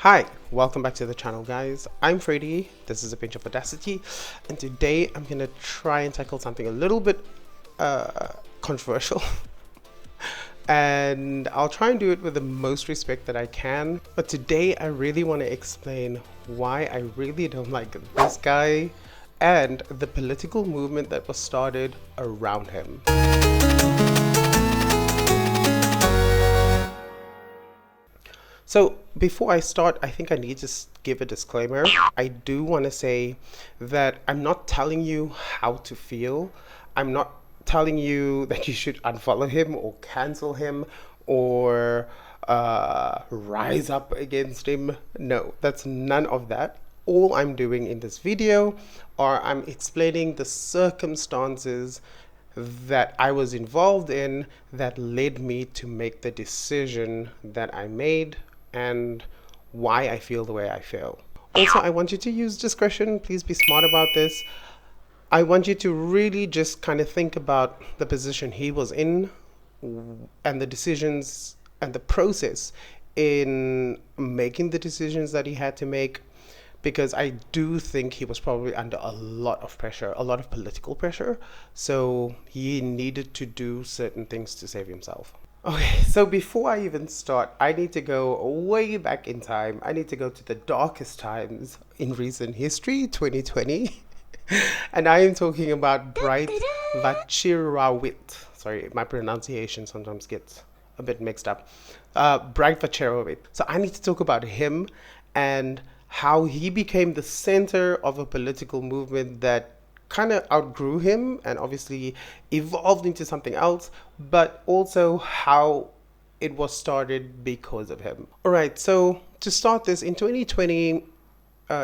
Hi, welcome back to the channel, guys. I'm Freddy, this is A Pinch of Audacity, and today I'm gonna try and tackle something a little bit controversial. And I'll try and do it with the most respect that I can. But today I really want to explain why I really don't like this guy and the political movement that was started around him. So before I start, I think I need to give a disclaimer. I do want to say that I'm not telling you how to feel. I'm not telling you that you should unfollow him or cancel him or rise up against him. No, that's none of that. All I'm doing in this video are I'm explaining the circumstances that I was involved in that led me to make the decision that I made and why I feel the way I feel. Also, I want you to use discretion. Please be smart about this. I want you to really just kind of think about the position he was in and the decisions and the process in making the decisions that he had to make, because I do think he was probably under a lot of pressure, a lot of political pressure. So he needed to do certain things to save himself. Okay, so before I even start, I need to go way back in time. I need to go to the darkest times in recent history, 2020. And I am talking about Bright Vachirawicz. Sorry, my pronunciation sometimes gets a bit mixed up. Bright Vachirawicz. So I need to talk about him and how he became the center of a political movement that kind of outgrew him and obviously evolved into something else, but also how it was started because of him. All right, so to start this, in 2020,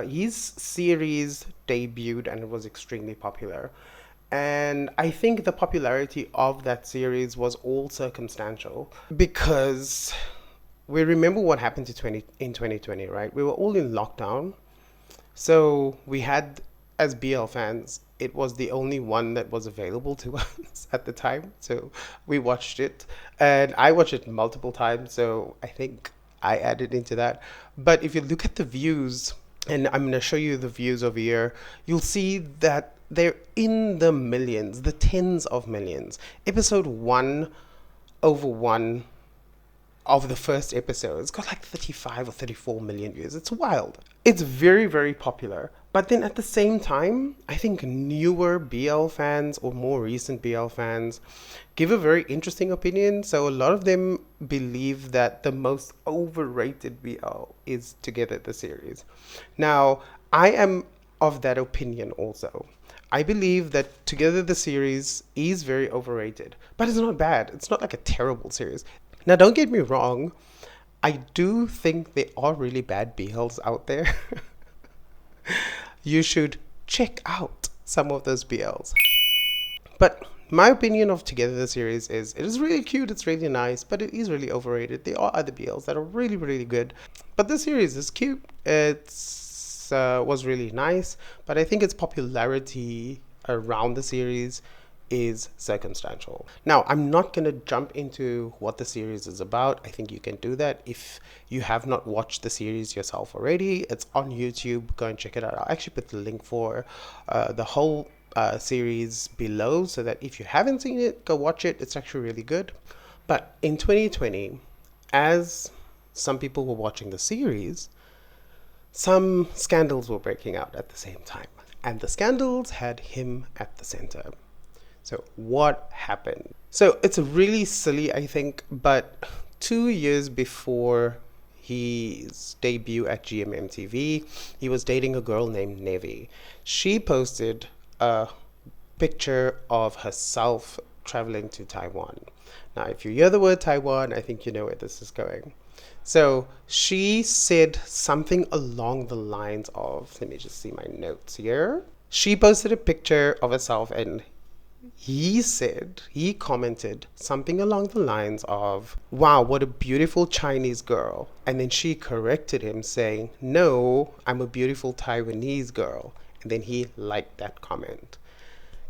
his series debuted and it was extremely popular. And I think the popularity of that series was all circumstantial because we remember what happened in 2020, right? We were all in lockdown. So we had, as BL fans, it was the only one that was available to us at the time. So we watched it and I watched it multiple times. So I think I added into that. But if you look at the views, and I'm going to show you the views over here, you'll see that they're in the millions, the tens of millions. Episode 1 over 1 of the first episode, it's got like 35 or 34 million views. It's wild. It's very, very popular. But then at the same time, I think newer BL fans or more recent BL fans give a very interesting opinion. So a lot of them believe that the most overrated BL is Together the series. Now, I am of that opinion also. I believe that Together the series is very overrated, but it's not bad. It's not like a terrible series. Now, don't get me wrong. I do think there are really bad BLs out there. You should check out some of those BLs. But my opinion of Together the series is it is really cute, it's really nice, but it is really overrated. There are other BLs that are really, really good. But the series is cute. It's was really nice, but I think its popularity around the series is circumstantial. Now, I'm not going to jump into what the series is about. I think you can do that if you have not watched the series yourself already. It's on YouTube. Go and check it out. I'll actually put the link for the whole series below so that if you haven't seen it, go watch it. It's actually really good. But in 2020, as some people were watching the series, some scandals were breaking out at the same time. And the scandals had him at the center. So what happened? So it's really silly, I think, but 2 years before his debut at GMMTV, he was dating a girl named Nevi. She posted a picture of herself traveling to Taiwan. Now, if you hear the word Taiwan, I think you know where this is going. So she said something along the lines of, let me just see my notes here. She posted a picture of herself and he commented something along the lines of, wow, what a beautiful Chinese girl. And then she corrected him saying, no, I'm a beautiful Taiwanese girl. And then he liked that comment.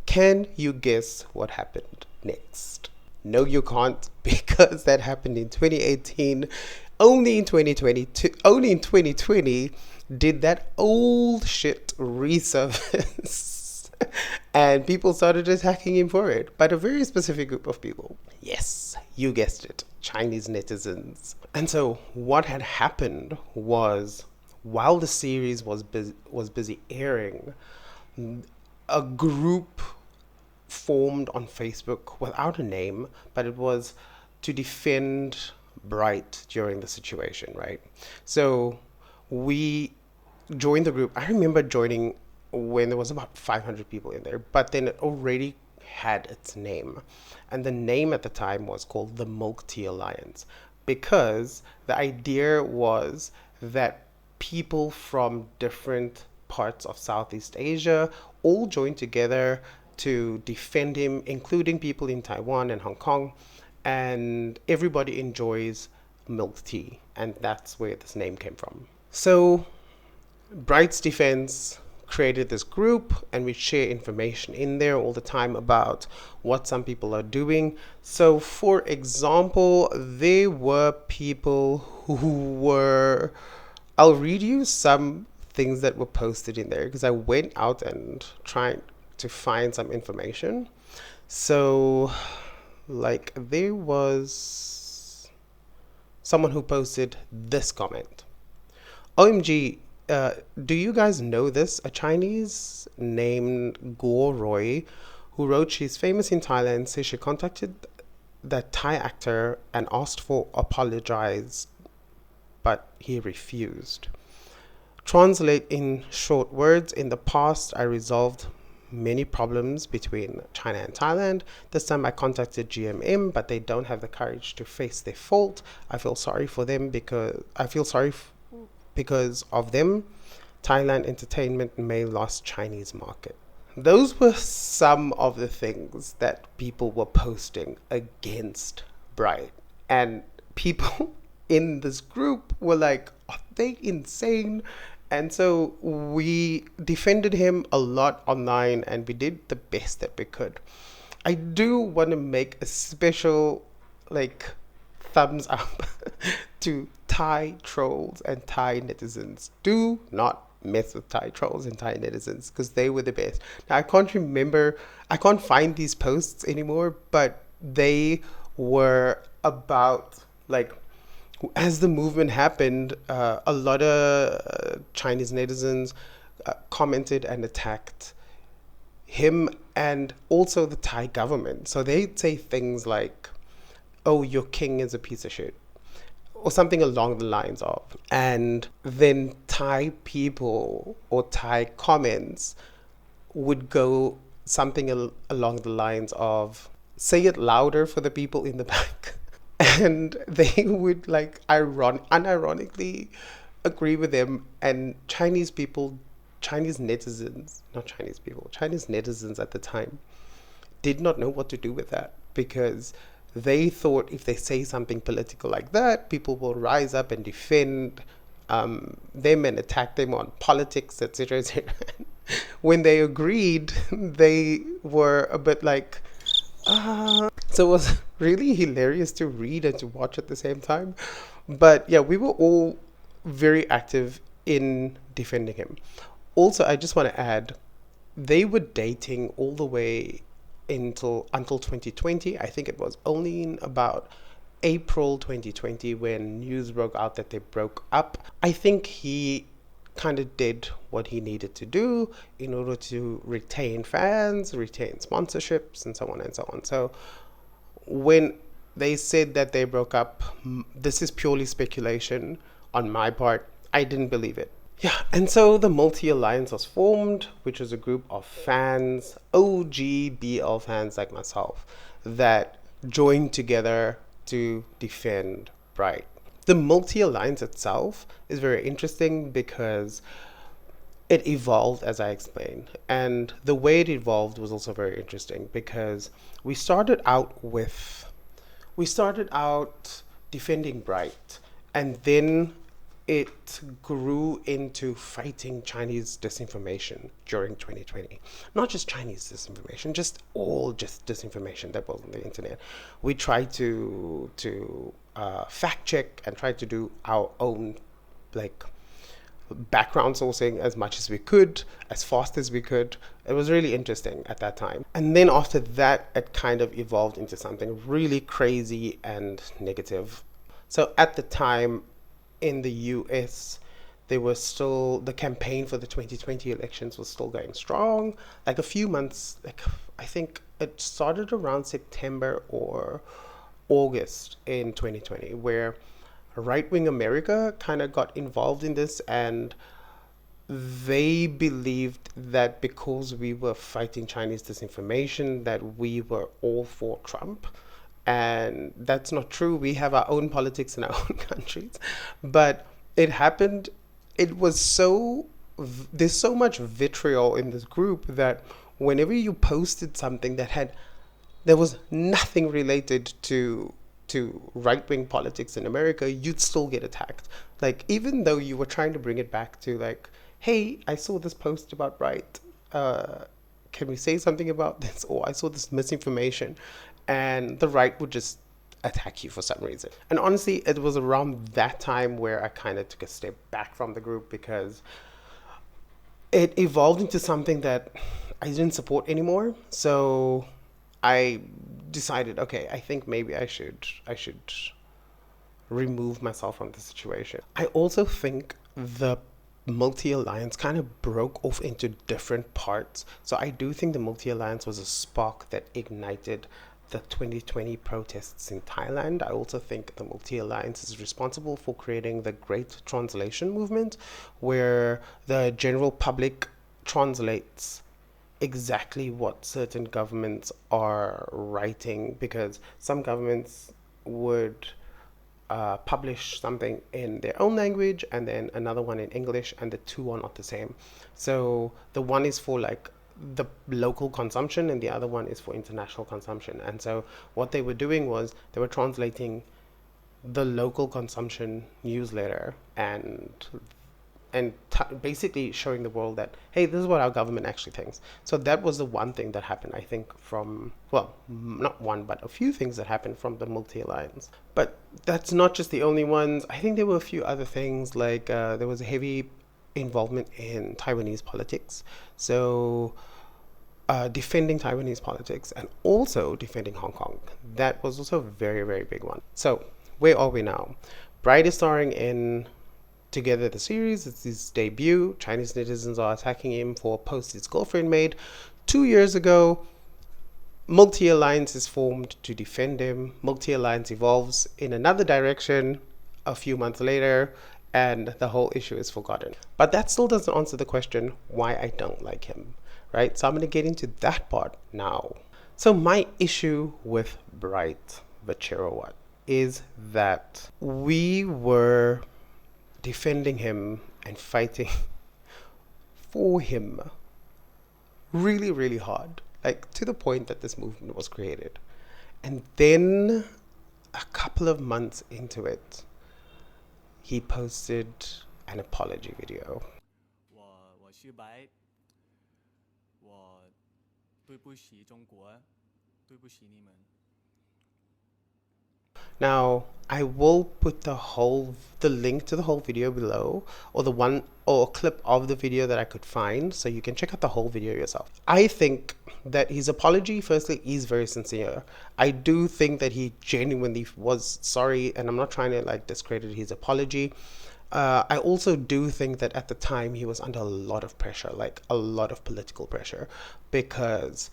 Can you guess what happened next? No, you can't, because that happened in 2018. only in 2020 did that old shit resurface. And people started attacking him for it, but a very specific group of people. Yes, you guessed it, Chinese netizens. And so what had happened was, while the series was busy airing, a group formed on Facebook without a name, but it was to defend Bright during the situation, right? So we joined the group. I remember joining when there was about 500 people in there, but then it already had its name. And the name at the time was called the Milk Tea Alliance, because the idea was that people from different parts of Southeast Asia all joined together to defend him, including people in Taiwan and Hong Kong. And everybody enjoys milk tea, and that's where this name came from. So Bright's Defense created this group, and we share information in there all the time about what some people are doing. So for example, there were people who were, I'll read you some things that were posted in there because I went out and tried to find some information. So like there was someone who posted this comment. OMG, do you guys know this? A Chinese named Guo Roy, who wrote she's famous in Thailand, says she contacted that Thai actor and asked for apologize, but he refused. Translate in short words, in the past I resolved many problems between China and Thailand. This time I contacted GMM, but they don't have the courage to face their fault. I feel sorry for them because of them, Thailand entertainment may lost Chinese market. Those were some of the things that people were posting against Bright. And people in this group were like, are they insane? And so we defended him a lot online, and we did the best that we could. I do want to make a special thumbs up to Thai trolls and Thai netizens. Do not mess with Thai trolls and Thai netizens because they were the best. Now I can't find these posts anymore, but they were about as the movement happened, a lot of Chinese netizens commented and attacked him and also the Thai government. So they'd say things like, oh, your king is a piece of shit, or something along the lines of. And then Thai people or Thai comments would go something along the lines of, say it louder for the people in the back. And they would unironically agree with them. And Chinese netizens at the time did not know what to do with that, because they thought if they say something political like that, people will rise up and defend them and attack them on politics, etc., etc. When they agreed, they were a bit like, so it was really hilarious to read and to watch at the same time. But yeah, we were all very active in defending him. Also, I just want to add, they were dating all the way until 2020. I think it was only in about April 2020 when news broke out that they broke up. I think he kind of did what he needed to do in order to retain fans, retain sponsorships, and so on and so on. So when they said that they broke up, this is purely speculation on my part. I didn't believe it. Yeah, and so the Multi Alliance was formed, which was a group of fans, OG BL fans like myself, that joined together to defend Bright. The Multi Alliance itself is very interesting because it evolved, as I explained. And the way it evolved was also very interesting because we started out defending Bright, and then it grew into fighting Chinese disinformation during 2020. Not just Chinese disinformation, just disinformation that was on the internet. We tried to fact check and try to do our own like background sourcing as much as we could, as fast as we could. It was really interesting at that time. And then after that, it kind of evolved into something really crazy and negative. So at the time in the US, there was still the campaign for the 2020 elections was still going strong. Like a few months, like I think it started around September or August in 2020, where right wing America kind of got involved in this, and they believed that because we were fighting Chinese disinformation, that we were all for Trump. And that's not true. We have our own politics in our own countries. But it happened, it was so, there's so much vitriol in this group that whenever you posted something that had there was nothing related to right wing politics in America, you'd still get attacked. Like even though you were trying to bring it back to like, hey, I saw this post about right. Can we say something about this? Or I saw this misinformation, and the right would just attack you for some reason. And honestly, it was around that time where I kind of took a step back from the group because it evolved into something that I didn't support anymore. So I decided, okay, I think maybe I should remove myself from the situation. I also think the multi alliance kind of broke off into different parts. So I do think the multi alliance was a spark that ignited the 2020 protests in Thailand. I also think the multi alliance is responsible for creating the Great Translation movement, where the general public translates exactly what certain governments are writing, because some governments would publish something in their own language and then another one in English, and the two are not the same. So the one is for like the local consumption and the other one is for international consumption. And so what they were doing was they were translating the local consumption newsletter and basically showing the world that, hey, this is what our government actually thinks. So that was the one thing that happened, I think, from, well, not one, but a few things that happened from the multi-alliance. But that's not just the only ones. I think there were a few other things, like there was a heavy involvement in Taiwanese politics. So defending Taiwanese politics and also defending Hong Kong. That was also a very, very big one. So where are we now? Bright is starring in Together the series. It's his debut. Chinese netizens are attacking him for a post his girlfriend made 2 years ago. Multi-alliance is formed to defend him. Multi-alliance evolves in another direction a few months later, and the whole issue is forgotten. But that still doesn't answer the question why I don't like him, right? So I'm going to get into that part now. So my issue with Bright Vacherawat is that we were defending him and fighting for him really, really hard, like to the point that this movement was created. And then a couple of months into it, he posted an apology video. 我是白，我对不起中国，对不起你们。 Now, I will put the link to the whole video below, or a clip of the video that I could find, so you can check out the whole video yourself. I think that his apology, firstly, is very sincere. I do think that he genuinely was sorry, and I'm not trying to like discredit his apology. I also do think that at the time he was under a lot of pressure, like a lot of political pressure, because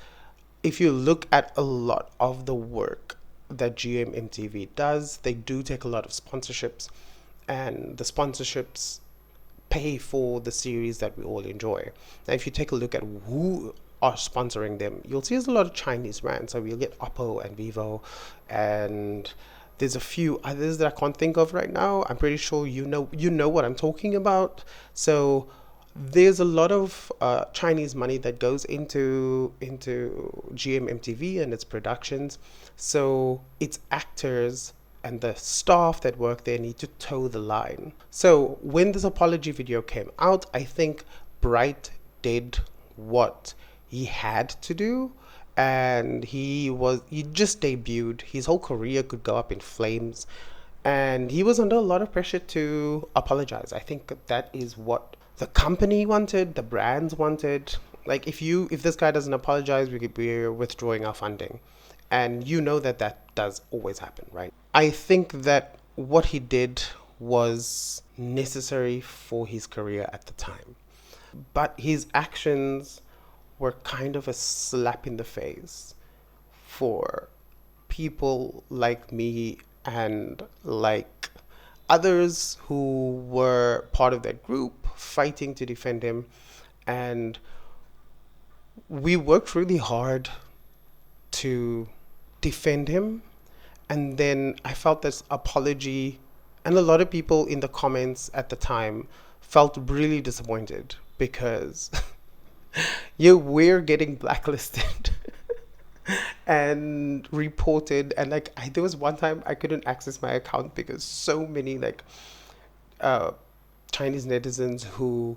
if you look at a lot of the work that GMMTV does, they do take a lot of sponsorships, and the sponsorships pay for the series that we all enjoy. Now, if you take a look at who are sponsoring them, you'll see there's a lot of Chinese brands. So you'll get Oppo and Vivo, and there's a few others that I can't think of right now. I'm pretty sure you know what I'm talking about. So there's a lot of Chinese money that goes into GMMTV and its productions. So its actors and the staff that work there need to toe the line. So when this apology video came out, I think Bright did what he had to do, and he just debuted. His whole career could go up in flames, And he was under a lot of pressure to apologize. I think that is what the company wanted, the brands wanted. Like if this guy doesn't apologize, we're withdrawing our funding. And you know that that does always happen, right? I think that what he did was necessary for his career at the time. But his actions were kind of a slap in the face for people like me and like others who were part of that group fighting to defend him. And we worked really hard to defend him. And then I felt this apology, and a lot of people in the comments at the time felt really disappointed because we're getting blacklisted and reported. And like there was one time I couldn't access my account because so many like uh, Chinese netizens who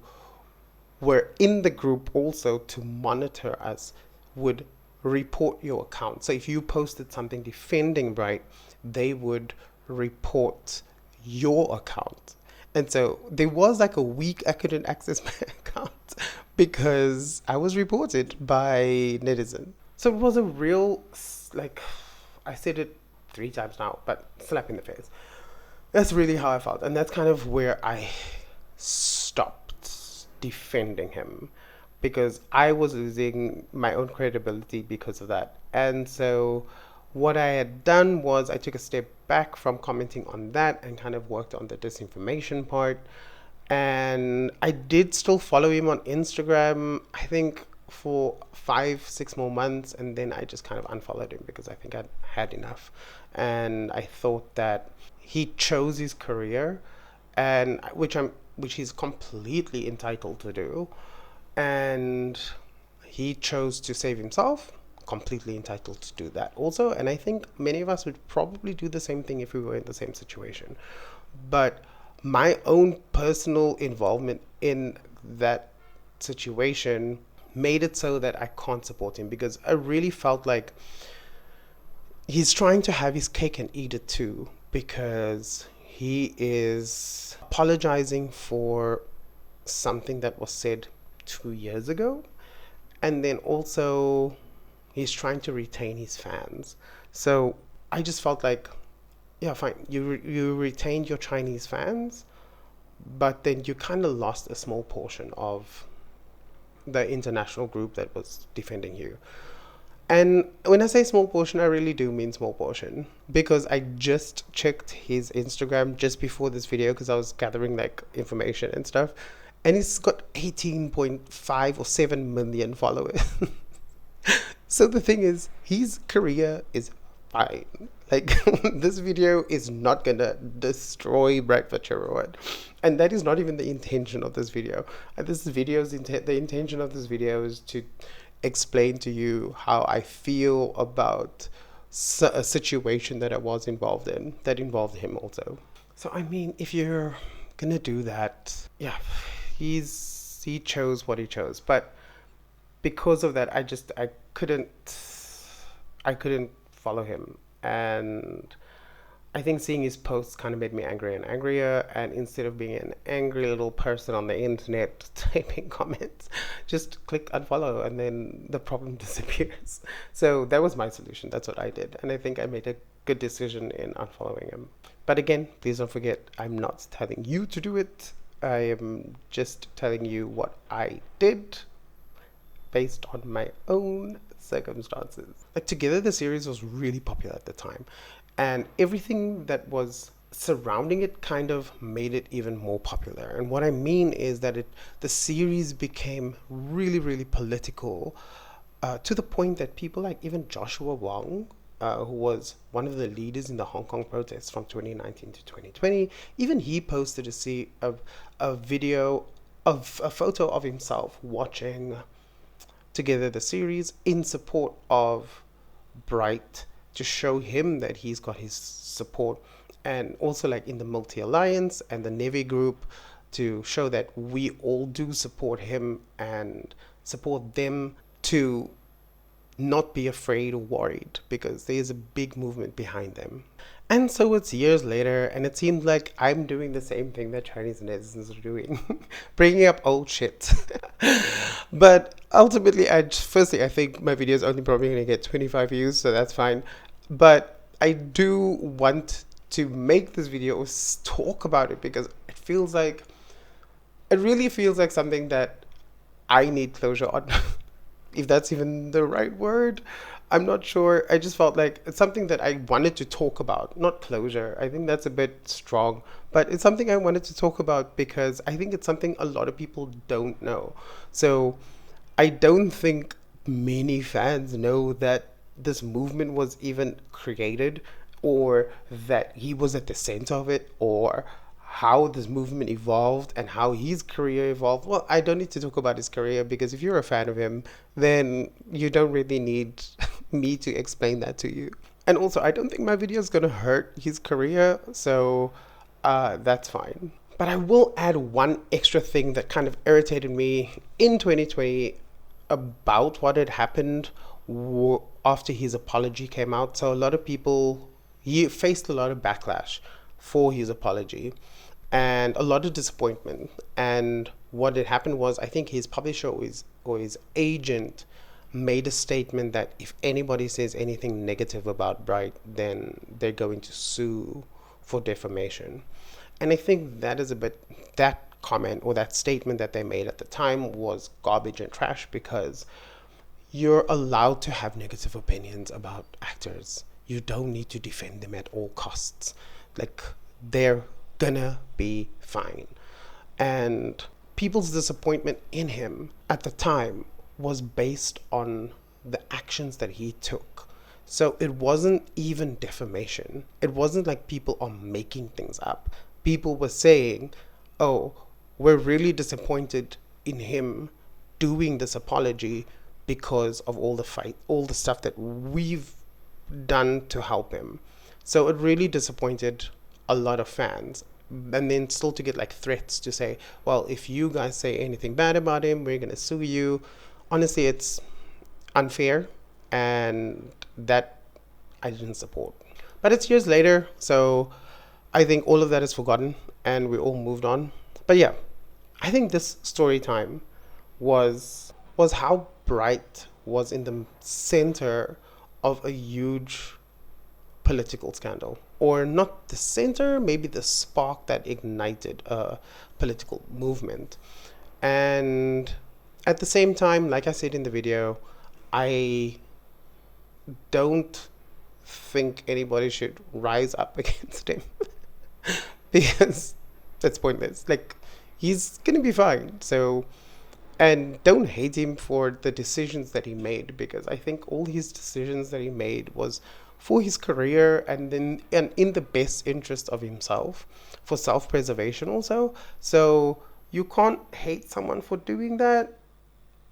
were in the group also to monitor us would report your account. So if you posted something defending Bright, they would report your account. And so there was like a week I couldn't access my account because I was reported by netizen. So it was a real, like, I said it 3 times now, but slap in the face. That's really how I felt. And that's kind of where I stopped defending him, because I was losing my own credibility because of that. And so what I had done was I took a step back from commenting on that and kind of worked on the disinformation part. And I did still follow him on Instagram, I think for 5-6 more months, and then I just kind of unfollowed him because I think I'd had enough. And I thought that he chose his career, and which he's completely entitled to do, and he chose to save himself, completely entitled to do that also. And I think many of us would probably do the same thing if we were in the same situation. But my own personal involvement in that situation made it so that I can't support him, because I really felt like he's trying to have his cake and eat it too, because he is apologizing for something that was said 2 years ago, and then also he's trying to retain his fans. So I just felt like, yeah, fine, you retained your Chinese fans, but then you kind of lost a small portion of the international group that was defending you. And when I say small portion, I really do mean small portion, because I just checked his Instagram just before this video because I was gathering like information and stuff, and he's got 18.5 or 7 million followers. So the thing is, his career is fine. Like, this video is not gonna destroy Bradford Sherwood, and that is not even the intention of this video. The intention of this video is to explain to you how I feel about a situation that I was involved in that involved him also. So I mean, if you're gonna do that, yeah, he chose what he chose, but because of that, I couldn't follow him. And I think seeing his posts kind of made me angrier and angrier, and instead of being an angry little person on the internet typing comments, just click unfollow and then the problem disappears. So that was my solution. That's what I did, and I think I made a good decision in unfollowing him. But again, please don't forget, I'm not telling you to do it. I am just telling you what I did based on my own circumstances. Like, Together the series was really popular at the time, and everything that was surrounding it kind of made it even more popular. And what I mean is that the series became really, really political, to the point that people like even Joshua Wong, who was one of the leaders in the Hong Kong protests from 2019 to 2020, even he posted a video of a photo of himself watching Together the series in support of Bright, to show him that he's got his support, and also like in the Multi Alliance and the Navy group, to show that we all do support him and support them, to not be afraid or worried, because there's a big movement behind them. And so it's years later, and it seems like I'm doing the same thing that Chinese netizens are doing, bringing up old shit. But ultimately, firstly, I think my video is only probably going to get 25 views, so that's fine. But I do want to make this video or talk about it because it really feels like something that I need closure on. If that's even the right word. I'm not sure. I just felt like it's something that I wanted to talk about, not closure. I think that's a bit strong, but it's something I wanted to talk about because I think it's something a lot of people don't know. So I don't think many fans know that this movement was even created or that he was at the center of it or how this movement evolved and how his career evolved. Well, I don't need to talk about his career because if you're a fan of him, then you don't really need me to explain that to you. And also, I don't think my video is going to hurt his career, so that's fine. But I will add one extra thing that kind of irritated me in 2020 about what had happened after his apology came out. So a lot of people, he faced a lot of backlash for his apology and a lot of disappointment. And what had happened was, I think his publisher or his agent made a statement that if anybody says anything negative about Bright, then they're going to sue for defamation. And I think that comment or that statement that they made at the time was garbage and trash because you're allowed to have negative opinions about actors. You don't need to defend them at all costs. Like, they're gonna be fine. And people's disappointment in him at the time was based on the actions that he took. So it wasn't even defamation. It wasn't like people are making things up. People were saying, oh, we're really disappointed in him doing this apology because of all the stuff that we've done to help him. So it really disappointed a lot of fans. And then still to get like threats to say, well, if you guys say anything bad about him, we're going to sue you. Honestly, it's unfair, and that I didn't support. But it's years later, so I think all of that is forgotten and we all moved on. But yeah, I think this story time was how Bright was in the center of a huge political scandal, or not the center, maybe the spark that ignited a political movement. And at the same time, like I said in the video, I don't think anybody should rise up against him because that's pointless. Like, he's gonna be fine. So, and don't hate him for the decisions that he made, because I think all his decisions that he made was for his career and in the best interest of himself, for self-preservation also. So you can't hate someone for doing that,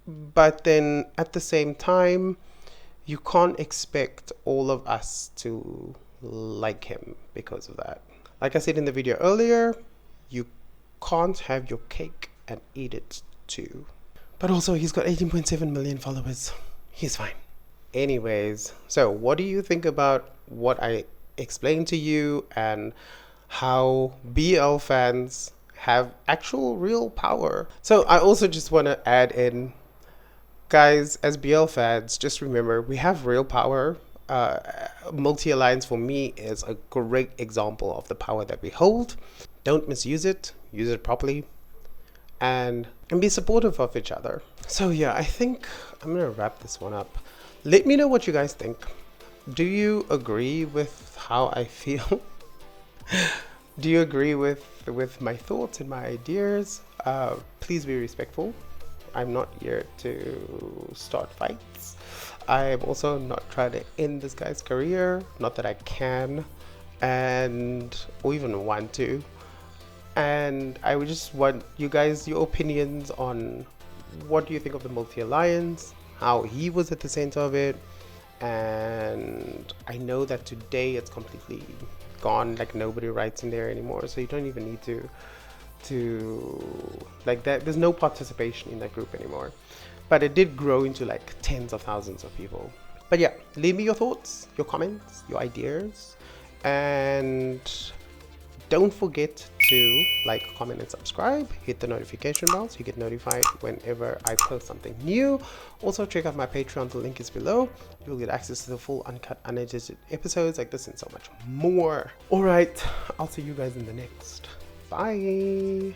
but then at the same time, you can't expect all of us to like him because of that. Like I said in the video earlier, you can't have your cake and eat it too. But also, he's got 18.7 million followers. He's fine. Anyways, so what do you think about what I explained to you and how BL fans have actual real power? So I also just want to add in, guys, as BL fans, just remember we have real power. Multi Alliance for me is a great example of the power that we hold. Don't misuse it, use it properly, and be supportive of each other. So yeah, I think I'm gonna wrap this one up. Let me know what you guys think. Do you agree with how I feel? Do you agree with my thoughts and my ideas? Please be respectful. I'm not here to start fights. I'm also not trying to end this guy's career. Not that I can, or even want to. And I would just want you guys, your opinions on what do you think of the Multi Alliance, how he was at the center of it. And I know that today it's completely gone, like nobody writes in there anymore, so you don't even need to like that. There's no participation in that group anymore, but it did grow into like tens of thousands of people. But yeah, leave me your thoughts, your comments, your ideas, And don't forget to like, comment, and subscribe. Hit the notification bell so you get notified whenever I post something new. Also, check out my Patreon. The link is below. You'll get access to the full uncut, unedited episodes like this and so much more. All right, I'll see you guys in the next. Bye.